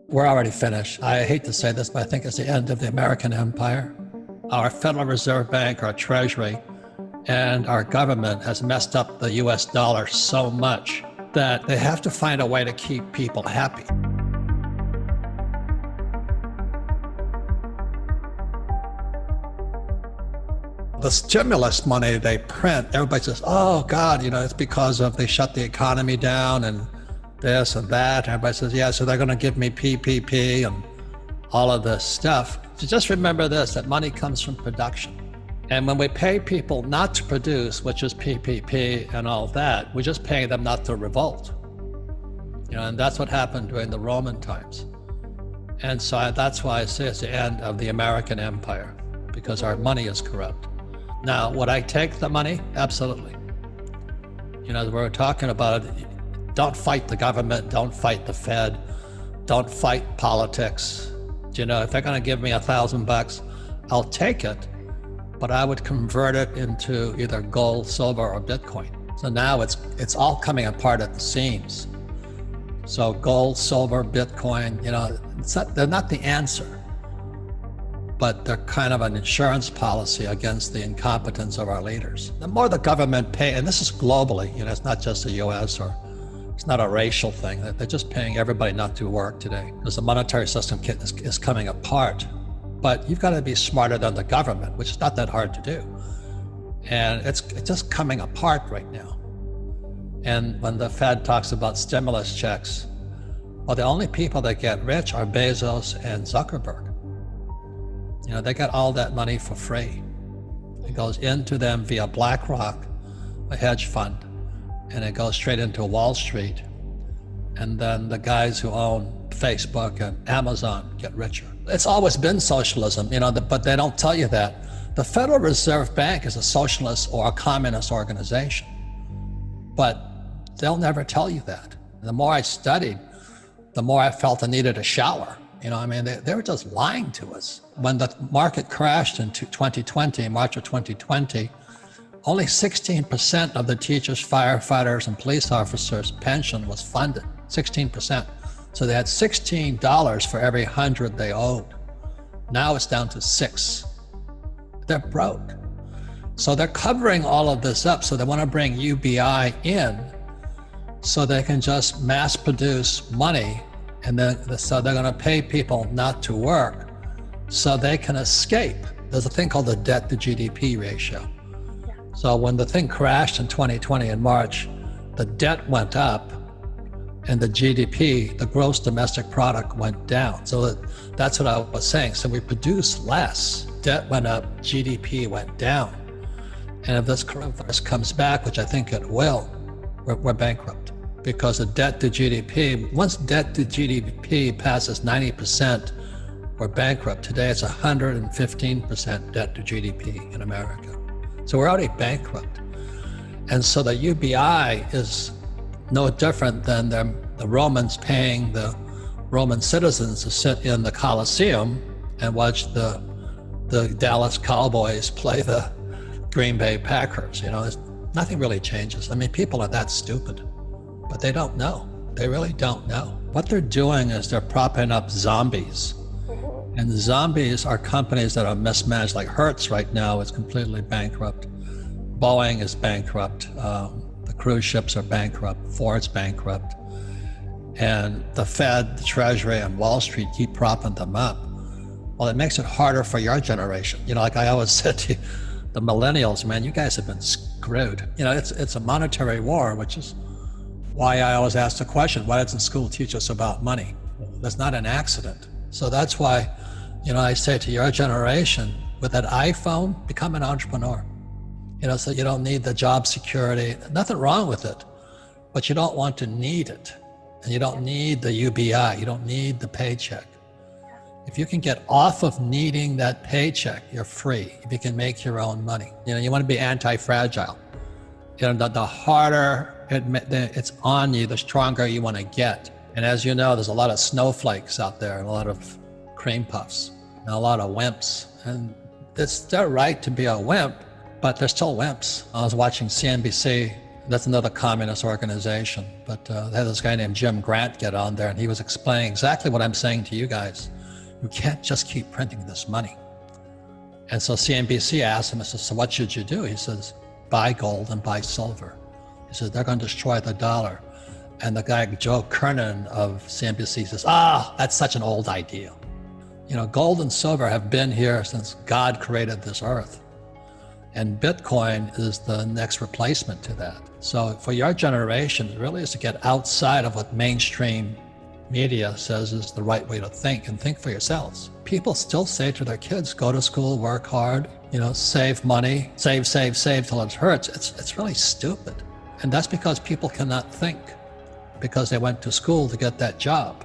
We're already finished. I hate to say this, but I think it's the end of the American empire. Our Federal Reserve Bank, our Treasury, and our government has messed up the US dollar so much that they have to find a way to keep people happy. The stimulus money they print, everybody says, oh God, it's because of they shut the economy down and this and that. Everybody says, yeah, so they're going to give me PPP and all of this stuff. So just remember this, that money comes from production. And when we pay people not to produce, which is PPP and all that, we're just paying them not to revolt. And that's what happened during the Roman times. And so that's why I say it's the end of the American empire, because our money is corrupt. Now, would I take the money? Absolutely. We're talking about it. Don't fight the government, don't fight the Fed, don't fight politics. If they're going to give me $1,000, I'll take it, but I would convert it into either gold, silver, or Bitcoin. So now it's all coming apart at the seams. So gold, silver, Bitcoin, they're not the answer, but they're kind of an insurance policy against the incompetence of our leaders. The more the government pay, and this is globally, it's not just the US or it's not a racial thing. They're just paying everybody not to work today because the monetary system is coming apart. But you've got to be smarter than the government, which is not that hard to do. And it's just coming apart right now. And when the Fed talks about stimulus checks, well, the only people that get rich are Bezos and Zuckerberg. They got all that money for free. It goes into them via BlackRock, a hedge fund, and it goes straight into Wall Street. And then the guys who own Facebook and Amazon get richer. It's always been socialism, but they don't tell you that. The Federal Reserve Bank is a socialist or a communist organization, but they'll never tell you that. The more I studied, the more I felt I needed a shower. They were just lying to us. When the market crashed in 2020, March of 2020, only 16% of the teachers, firefighters, and police officers' pension was funded, 16%. So they had $16 for every 100 they owed. Now it's down to 6. They're broke. So they're covering all of this up. So they want to bring UBI in so they can just mass produce money. And then so they're going to pay people not to work so they can escape. There's a thing called the debt to GDP ratio. So when the thing crashed in 2020 in March, the debt went up and the GDP, the gross domestic product, went down. So that's what I was saying. So we produced less, debt went up, GDP went down. And if this coronavirus comes back, which I think it will, we're bankrupt. Because the debt to GDP, once debt to GDP passes 90%, we're bankrupt. Today it's 115% debt to GDP in America. So we're already bankrupt. And so the UBI is no different than the Romans paying the Roman citizens to sit in the Colosseum and watch the Dallas Cowboys play the Green Bay Packers. Nothing really changes. People are that stupid, but they don't know. They really don't know. What they're doing is they're propping up zombies. And zombies are companies that are mismanaged, like Hertz right now is completely bankrupt. Boeing is bankrupt. The cruise ships are bankrupt. Ford's bankrupt. And the Fed, the Treasury, and Wall Street keep propping them up. Well, it makes it harder for your generation. Like I always said to the millennials, man, you guys have been screwed. It's a monetary war, which is why I always ask the question, why doesn't school teach us about money? That's not an accident. So that's why, I say to your generation, with that iPhone, become an entrepreneur. So you don't need the job security, nothing wrong with it, but you don't want to need it. And you don't need the UBI, you don't need the paycheck. If you can get off of needing that paycheck, you're free. If you can make your own money. You want to be anti-fragile. The harder it's on you, the stronger you want to get. And as you know, there's a lot of snowflakes out there, and a lot of cream puffs, and a lot of wimps. And it's their right to be a wimp, but they're still wimps. I was watching CNBC That's another communist organization. But they had this guy named Jim Grant get on there, and he was explaining exactly what I'm saying to you guys. You can't just keep printing this money. And so CNBC asked him, I said, so what should you do? He says, buy gold and buy silver. He said, they're going to destroy the dollar. And the guy, Joe Kernan of CNBC, says, that's such an old idea. You know, gold and silver have been here since God created this earth. And Bitcoin is the next replacement to that. So for your generation, it really is to get outside of what mainstream media says is the right way to think, and think for yourselves. People still say to their kids, go to school, work hard, you know, save money, save till it hurts. It's really stupid. And that's because people cannot think, because they went to school to get that job.